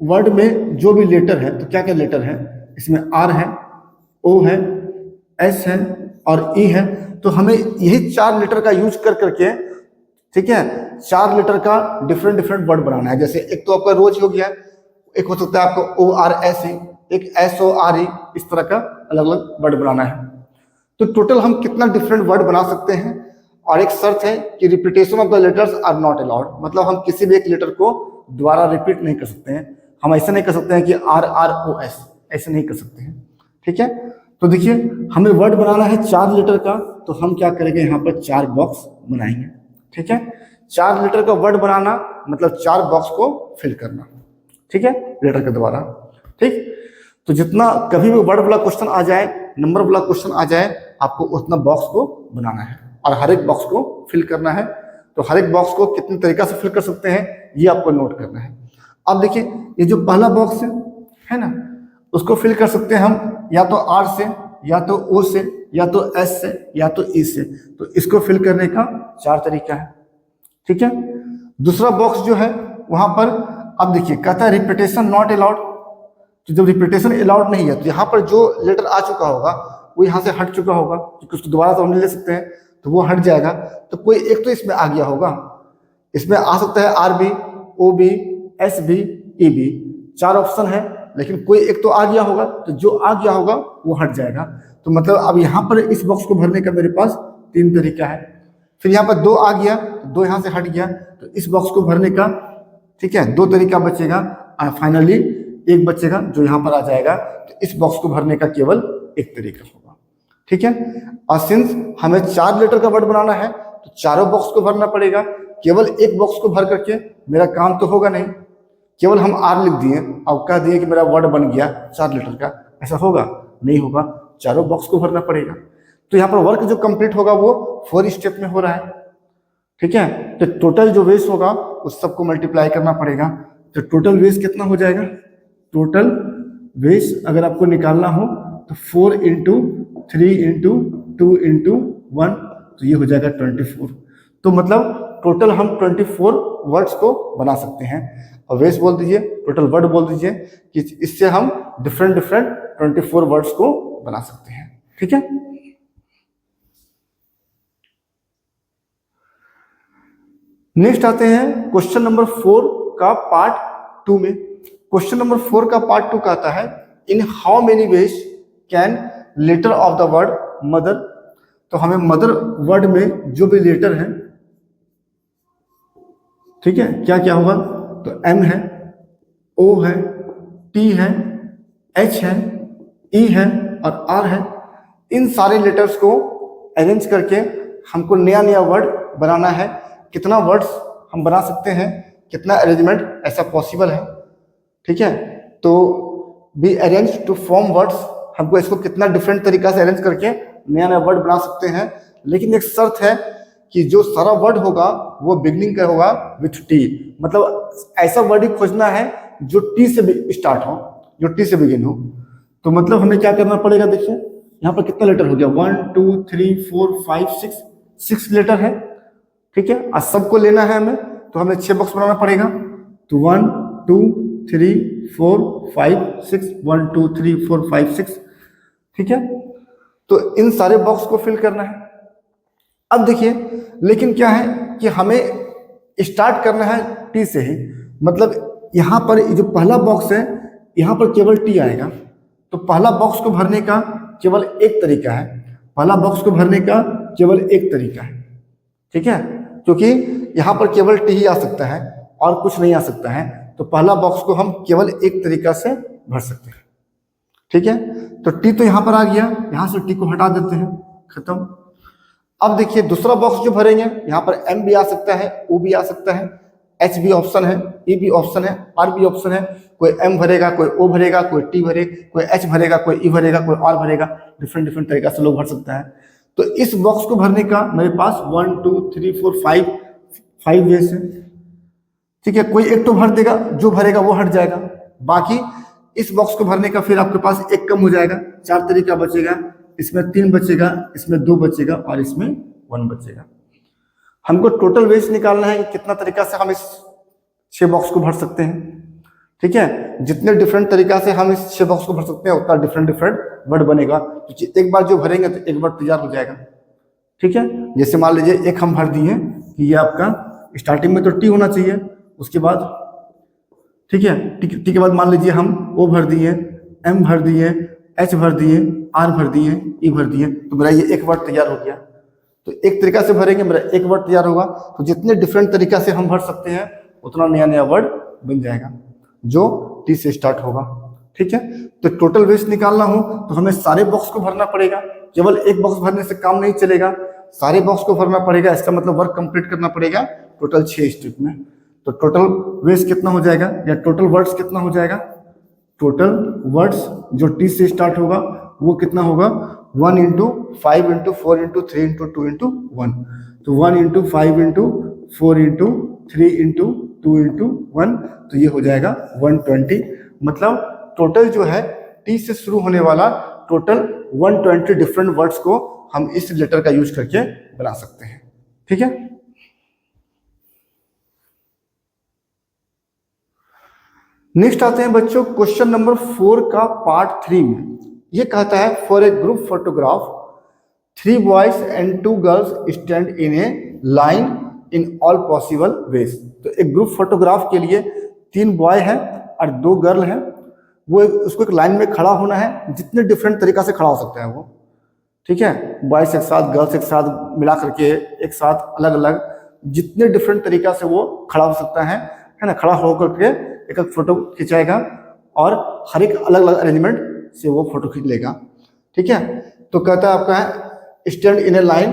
वर्ड में जो भी लेटर है, तो क्या क्या लेटर है इसमें, R है, O है, S है और E है। तो हमें यही 4 लेटर का यूज कर करके, ठीक है, 4 लेटर का डिफरेंट वर्ड बनाना है। जैसे एक तो आपका रोज हो गया, एक हो सकता है आपको ORSE, एक SORE, इस तरह का अलग अलग वर्ड बनाना है। तो टोटल हम कितना डिफरेंट वर्ड बना सकते हैं। और एक शर्त है कि repetition of the letters are not allowed, मतलब हम किसी भी एक लेटर को दोबारा रिपीट नहीं कर सकते हैं। हम ऐसा नहीं कर सकते हैं कि RROS, ऐसे नहीं कर सकते हैं, ठीक है। तो देखिए हमें वर्ड बनाना है 4 लेटर का, तो हम क्या करेंगे, यहाँ पर 4 बॉक्स बनाएंगे, ठीक है। 4 लेटर का वर्ड बनाना मतलब 4 बॉक्स को फिल करना, ठीक है, लेटर के द्वारा, ठीक। तो जितना कभी भी वर्ड वाला क्वेश्चन आ जाए, नंबर वाला क्वेश्चन आ जाए, आपको उतना बॉक्स को बनाना है और हर एक बॉक्स को फिल करना है। तो हर एक बॉक्स को कितने तरीका से फिल कर सकते हैं ये आपको नोट करना है। अब देखिए ये जो पहला बॉक्स है ना, उसको फिल कर सकते हैं हम या तो आर से, या तो ओ से, या तो एस से, या तो ई से। तो इसको फिल करने का 4 तरीका है, ठीक है। दूसरा बॉक्स जो है वहां पर अब देखिए कहता है रिपीटेशन नॉट अलाउड। तो जब रिपीटेशन अलाउड नहीं है तो यहाँ पर जो लेटर आ चुका होगा वो यहाँ से हट चुका होगा, क्योंकि उसको दोबारा तो हम नहीं ले सकते हैं, तो वो हट जाएगा। तो कोई एक तो इसमें आ गया होगा, इसमें आ सकता है R B, O B, S B, E B, 4 option है, लेकिन कोई एक तो आ गया होगा, तो जो आ गया होगा वो हट जाएगा। तो मतलब अब यहाँ पर इस बॉक्स को भरने का मेरे पास 3 तरीका है। फिर यहाँ पर 2 आ गया, तो 2 यहाँ से हट गया, तो इस बॉक्स को भरने का, ठीक है, 2 तरीका बचेगा और फाइनली एक बचेगा जो यहाँ पर आ जाएगा। तो इस बॉक्स को भरने का केवल एक तरीका होगा, ठीक है। और सिंस हमें 4 लेटर का वर्ड बनाना है तो चारों बॉक्स को भरना पड़ेगा। केवल एक बॉक्स को भर करके मेरा काम तो होगा नहीं, केवल हम आर लिख दिए और कह दिए कि मेरा वर्ड बन गया 4 लेटर का, ऐसा होगा नहीं होगा, चारों बॉक्स को भरना पड़ेगा। तो यहाँ पर वर्क जो कंप्लीट होगा वो 4 स्टेप में हो रहा है, ठीक है। तो टोटल जो वेज होगा उस सबको मल्टीप्लाई करना पड़ेगा। तो टोटल वेज कितना हो जाएगा, टोटल वेज अगर आपको निकालना हो तो 4 इंटू 3 इंटू 2 इंटू 1, तो ये हो जाएगा 24। तो मतलब टोटल हम 24 वर्ड्स को बना सकते हैं। और वेज बोल दीजिए, टोटल वर्ड बोल दीजिए, कि इससे हम डिफरेंट 24 वर्ड्स को बना सकते हैं, ठीक है। नेक्स्ट आते हैं क्वेश्चन नंबर 4 का पार्ट 2 में। क्वेश्चन नंबर 4 का पार्ट 2 कहता है in how many ways can letter of the word mother. तो हमें मदर वर्ड में जो भी लेटर है, ठीक है, क्या क्या होगा, तो एम है, ओ है, टी है, एच है, ई है और आर है। इन सारे लेटर्स को अरेंज करके हमको नया नया वर्ड बनाना है। कितना वर्ड्स हम बना सकते हैं, कितना अरेंजमेंट ऐसा पॉसिबल है, ठीक है। तो be arrange to form words, हमको इसको कितना डिफरेंट तरीका से अरेंज करके नया नया वर्ड बना सकते हैं। लेकिन एक शर्त है कि जो सारा वर्ड होगा वो बिगनिंग का होगा विथ टी, मतलब ऐसा वर्ड ही खोजना है जो टी से स्टार्ट हो, जो टी से बिगिन हो। तो मतलब हमें क्या करना पड़ेगा, देखिए यहाँ पर कितना लेटर हो गया, 1 2 3 4 5 6 लेटर है, ठीक है। और सबको लेना है हमें, तो हमें 6 बॉक्स बनाना पड़ेगा। तो 1 2 3 4 5 6, 1 2 3 4 5 6, ठीक है। तो इन सारे बॉक्स को फिल करना है। अब देखिए लेकिन क्या है कि हमें स्टार्ट करना है टी से ही, मतलब यहाँ पर जो पहला बॉक्स है यहाँ पर केवल टी आएगा। तो पहला बॉक्स को भरने का केवल एक तरीका है, पहला बॉक्स को भरने का केवल एक तरीका है, ठीक है, क्योंकि यहाँ पर केवल टी ही आ सकता है और कुछ नहीं आ सकता है। तो पहला बॉक्स को हम केवल एक तरीका से भर सकते हैं, ठीक है। तो टी तो यहाँ पर आ गया, यहाँ से टी को हटा देते हैं, खत्म। अब देखिए दूसरा बॉक्स जो भरेंगे, यहाँ पर एम भी आ सकता है, ओ भी आ सकता है, एच भी ऑप्शन है, ई भी ऑप्शन है, आर भी ऑप्शन है। कोई एम भरेगा, कोई ओ भरेगा, कोई टी भरे, कोई एच भरेगा, कोई ई भरेगा, कोई आर भरेगा, डिफरेंट तरीका से लोग भर सकता है। तो इस बॉक्स को भरने का मेरे पास 1 2 3 4 5 वेज है, ठीक है। कोई एक तो भर देगा, जो भरेगा वो हट जाएगा। बाकी इस बॉक्स को भरने का फिर आपके पास एक कम हो जाएगा, 4 तरीका बचेगा। इसमें 3 बचेगा, इसमें 2 बचेगा और इसमें 1 बचेगा। हमको टोटल वेज निकालना है कि कितना तरीका से हम इस 6 बॉक्स को भर सकते हैं, ठीक है। जितने डिफरेंट तरीका से हम इस 6 बॉक्स को भर सकते हैं उतना डिफरेंट वर्ड बनेगा। तो एक बार जो भरेंगे तो एक वर्ड तैयार हो जाएगा, ठीक है। जैसे मान लीजिए एक हम भर दिए कि ये आपका स्टार्टिंग में तो टी होना चाहिए, उसके बाद, ठीक है, टी के बाद मान लीजिए हम ओ भर दिए, एम भर दिए, एच भर दिए, आर भर दिए, ई भर दिए, तो मेरा ये एक वर्ड तैयार हो गया। तो एक तरीका से भरेंगे मेरा एक वर्ड तैयार होगा। तो जितने डिफरेंट तरीका से हम भर सकते हैं उतना नया नया वर्ड बन जाएगा जो टी से स्टार्ट होगा, ठीक है। तो टोटल वेस्ट निकालना हो तो हमें सारे बॉक्स को भरना पड़ेगा, केवल एक बॉक्स भरने से काम नहीं चलेगा, सारे बॉक्स को भरना पड़ेगा। इसका मतलब वर्क कंप्लीट करना पड़ेगा टोटल 6 स्टेप में। तो टोटल वेस्ट कितना हो जाएगा या टोटल वर्ड्स कितना हो जाएगा, टोटल वर्ड्स जो टी से स्टार्ट होगा वो कितना होगा 1 into 5 into 4 into 3 into 2 into 1। तो 1 into 5 into 4 into 3 into 2 into 1, तो ये हो जाएगा 120। मतलब टोटल जो है टी से शुरू होने वाला टोटल 120 डिफरेंट वर्ड्स को हम इस लेटर का यूज करके बना सकते हैं। ठीक है, नेक्स्ट आते हैं बच्चों क्वेश्चन नंबर 4 का पार्ट 3 में। ये कहता है for a group photograph 3 boys and 2 girls stand in a line in all possible ways. तो एक ग्रुप फोटोग्राफ के लिए 3 बॉय हैं और 2 गर्ल हैं, वो उसको एक लाइन में खड़ा होना है, जितने डिफरेंट तरीका से खड़ा हो सकता है वो। ठीक है, बॉयज एक साथ गर्ल्स एक साथ मिला करके एक साथ अलग अलग जितने डिफरेंट तरीका से वो खड़ा हो सकता है ना, खड़ा होकर के एक एक फोटो खिंचाएगा और हर एक अलग अलग अरेंजमेंट से वो फोटो खींच लेगा। ठीक है, तो कहता है आपका है stand in a line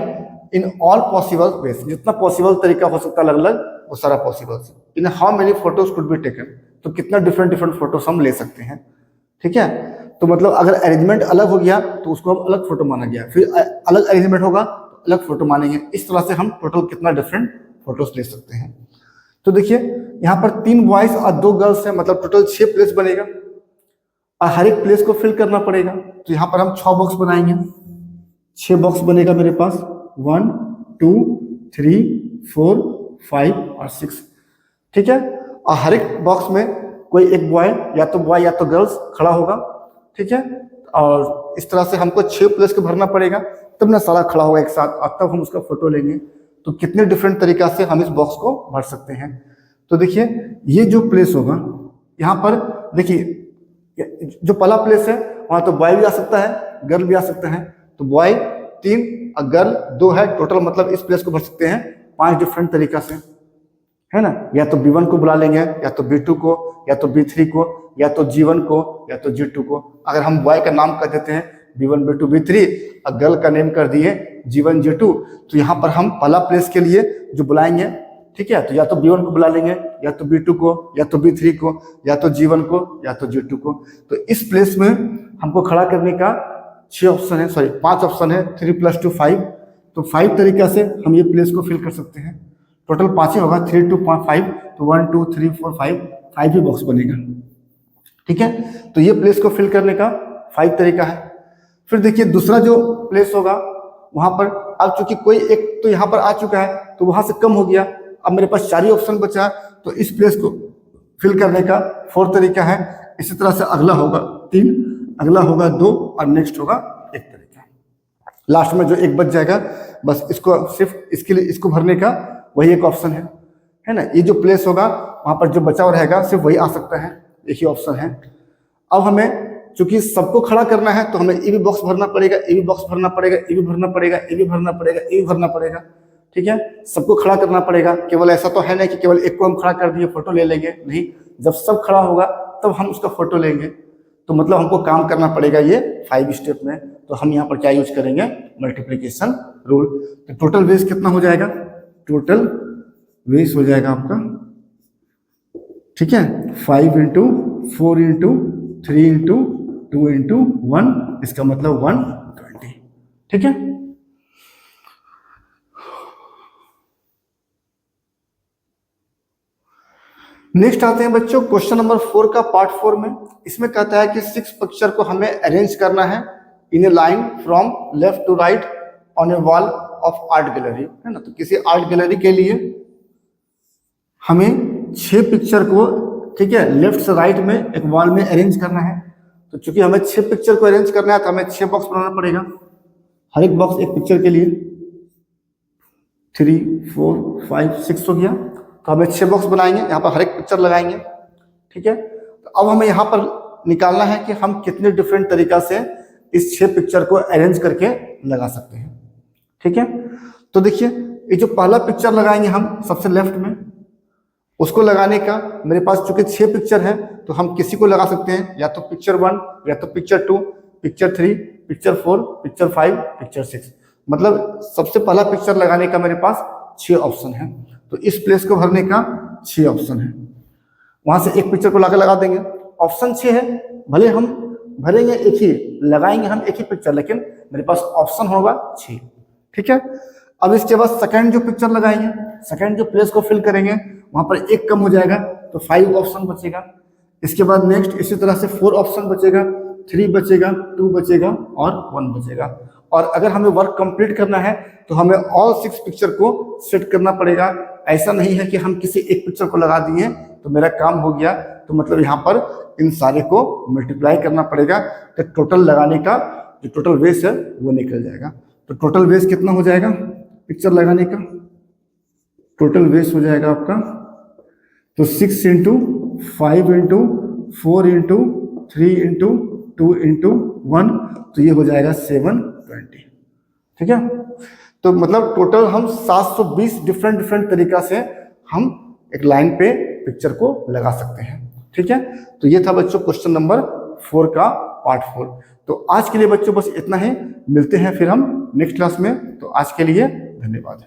in all possible ways, जितना पॉसिबल तरीका हो सकता है अलग अलग वो सारा possible. In how many photos could be taken, तो कितना डिफरेंट डिफरेंट फोटोज हम ले सकते हैं। ठीक है, तो मतलब अगर अरेंजमेंट अलग हो गया तो उसको हम अलग फोटो माना गया, फिर अलग अरेंजमेंट होगा तो अलग फोटो मानेंगे। इस तरह से हम टोटल कितना डिफरेंट फोटोज ले सकते हैं। तो देखिए यहाँ पर 3 बॉयज और 2 गर्ल्स हैं, मतलब टोटल 6 प्लेस बनेगा और हर एक प्लेस को फिल करना पड़ेगा। तो यहाँ पर हम 6 बॉक्स बनाएंगे, 6 बॉक्स बनेगा मेरे पास 1 2 3 4 5 और 6। ठीक है, और हर एक बॉक्स में कोई एक बॉय या तो गर्ल्स खड़ा होगा। ठीक है, और इस तरह से हमको 6 प्लेस को भरना पड़ेगा, तब ना सारा खड़ा होगा एक साथ और तब हम उसका फोटो लेंगे। तो कितने डिफरेंट तरीका से हम इस बॉक्स को भर सकते हैं। तो देखिए ये जो प्लेस होगा यहाँ पर, देखिए जो पहला प्लेस है वहाँ तो बॉय भी आ सकता है गर्ल भी आ सकता है। तो बॉय 3 और गर्ल 2 है टोटल, मतलब इस प्लेस को भर सकते हैं 5 डिफरेंट तरीका से, है ना। या तो B1 को बुला लेंगे, या तो B2 को, या तो B3 को, या तो G1 को, या तो G2 को। अगर हम बॉय का नाम कर देते हैं B1 B2 B3 और गर्ल का नेम कर दिए G1 G2, तो यहाँ पर हम पहला प्लेस के लिए जो बुलाएंगे, ठीक है, तो या तो B1 को बुला लेंगे, या तो B2 को, या तो B3 को, या तो G1 को, या तो G2 को। तो इस प्लेस में हमको खड़ा करने का 5 ऑप्शन है, 3 + 2 5। तो 5 तरीका से हम ये प्लेस को फिल कर सकते हैं। टोटल 5 ही होगा, 3 2 5, तो 1 2 3 4 5 ही बॉक्स बनेगा। ठीक है, तो ये प्लेस को फिल करने का 5 तरीका है। फिर देखिए दूसरा जो प्लेस होगा वहां पर अब चूंकि कोई एक तो यहाँ पर आ चुका है तो वहां से कम हो गया, अब मेरे पास 4 ही ऑप्शन बचा है, तो इस प्लेस को फिल करने का 4 तरीका है। इसी तरह से अगला होगा 3, अगला होगा 2 और नेक्स्ट होगा 1 तरीका। लास्ट में जो 1 बच जाएगा बस इसको सिर्फ इसके लिए इसको भरने का वही एक ऑप्शन है ना। ये जो प्लेस होगा वहां पर जो बचा रहेगा सिर्फ वही आ सकता है, एक ही ऑप्शन है। अब हमें चूंकि सबको खड़ा करना है तो हमें ये भी बॉक्स भरना पड़ेगा, ये भी बॉक्स भरना पड़ेगा, ये भी भरना पड़ेगा, ये भी भरना पड़ेगा, ये भी भरना पड़ेगा। ठीक है, सबको खड़ा करना पड़ेगा। केवल ऐसा तो है नहीं कि केवल एक को हम खड़ा कर दिए फोटो ले लेंगे, नहीं, जब सब खड़ा होगा तब हम उसका फोटो लेंगे। तो मतलब हमको काम करना पड़ेगा ये 5 स्टेप में। तो हम यहाँ पर क्या यूज करेंगे, मल्टीप्लीकेशन रूल। तो टोटल वेज कितना हो जाएगा, टोटल वेज हो जाएगा आपका, ठीक है, 5 इंटू 4 इंटू 3 इंटू 2 इंटू 1, इसका मतलब 120। ठीक है, नेक्स्ट आते हैं बच्चों क्वेश्चन नंबर 4 का पार्ट 4 में। इसमें कहता है कि 6 पिक्चर को हमें अरेंज करना है in a line from left to right on a wall of art gallery, है ना। तो किसी आर्ट गैलरी के लिए हमें 6 पिक्चर को, ठीक है, लेफ्ट से राइट में एक वॉल में अरेंज करना है। तो चूंकि हमें 6 पिक्चर को अरेंज करना है तो हमें 6 बॉक्स बनाना पड़ेगा, हर एक बॉक्स एक पिक्चर के लिए। 3 4 5 6 हो गया, तो हमें 6 बॉक्स बनाएंगे, यहाँ पर हर एक पिक्चर लगाएंगे। ठीक है, तो अब हमें यहाँ पर निकालना है कि हम कितने डिफरेंट तरीका से इस 6 पिक्चर को अरेंज करके लगा सकते हैं। ठीक है, तो देखिए ये जो पहला पिक्चर लगाएंगे हम सबसे लेफ्ट में, उसको लगाने का मेरे पास चूंकि 6 पिक्चर है तो हम किसी को लगा सकते हैं, या तो पिक्चर 1, या तो picture 2, picture 3, picture 4, picture 5, picture 6। मतलब सबसे पहला पिक्चर लगाने का मेरे पास 6 ऑप्शन है। तो इस प्लेस को भरने का 6 ऑप्शन है। वहां से एक पिक्चर को लाकर लगा देंगे, ऑप्शन 6 है, भले हम भरेंगे एक ही, लगाएंगे हम एक ही पिक्चर, लेकिन मेरे पास ऑप्शन होगा 6। ठीक है, अब इसके बाद सेकंड जो पिक्चर लगाएंगे, सेकंड जो प्लेस को फिल करेंगे, वहां पर एक कम हो जाएगा तो 5 ऑप्शन बचेगा। इसके बाद नेक्स्ट इसी तरह से 4 ऑप्शन बचेगा, 3 बचेगा, 2 बचेगा और 1 बचेगा। और अगर हमें वर्क कंप्लीट करना है तो हमें ऑल 6 पिक्चर को सेट करना पड़ेगा। ऐसा नहीं है कि हम किसी एक पिक्चर को लगा दिए तो मेरा काम हो गया, तो मतलब यहाँ पर इन सारे को मल्टीप्लाई करना पड़ेगा, तो टोटल लगाने का जो टोटल वेस्ट है वो निकल जाएगा। तो टोटल वेस्ट कितना हो जाएगा पिक्चर लगाने का, टोटल वेस्ट हो जाएगा आपका तो 6 into 5 into 4 into 3 into 2 into 1, तो ये हो जाएगा 720। ठीक है, तो मतलब टोटल हम 720 डिफरेंट तरीका से हम एक लाइन पे पिक्चर को लगा सकते हैं। ठीक है, तो ये था बच्चों क्वेश्चन नंबर 4 का पार्ट 4। तो आज के लिए बच्चों बस इतना ही, मिलते हैं फिर हम नेक्स्ट क्लास में। तो आज के लिए धन्यवाद।